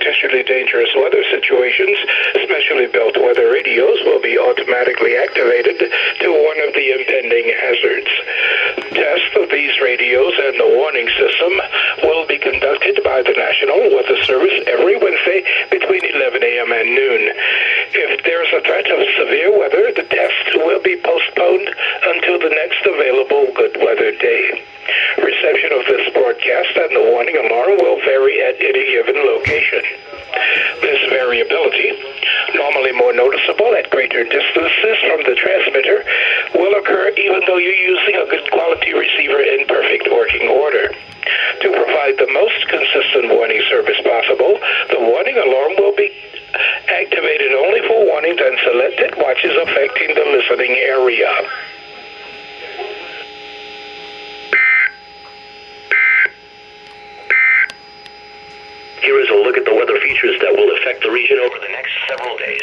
potentially dangerous weather situations, specially built weather radios will be automatically activated to warn of the impending hazards. Tests of these radios and the warning system will be conducted by the National Weather Service every Wednesday between 11 a.m. and noon. If there's a threat of severe weather, the test will be postponed until the next available good weather day. Reception of this broadcast and the warning alarm will vary at any given location. This variability, normally more noticeable at greater distances from the transmitter, will occur even though you're using a good quality receiver in perfect working order. To provide the most consistent warning service possible, the warning alarm will be activated only for warnings and selected watches affecting the listening area. Here is a look at the weather features that will affect the region over the next several days.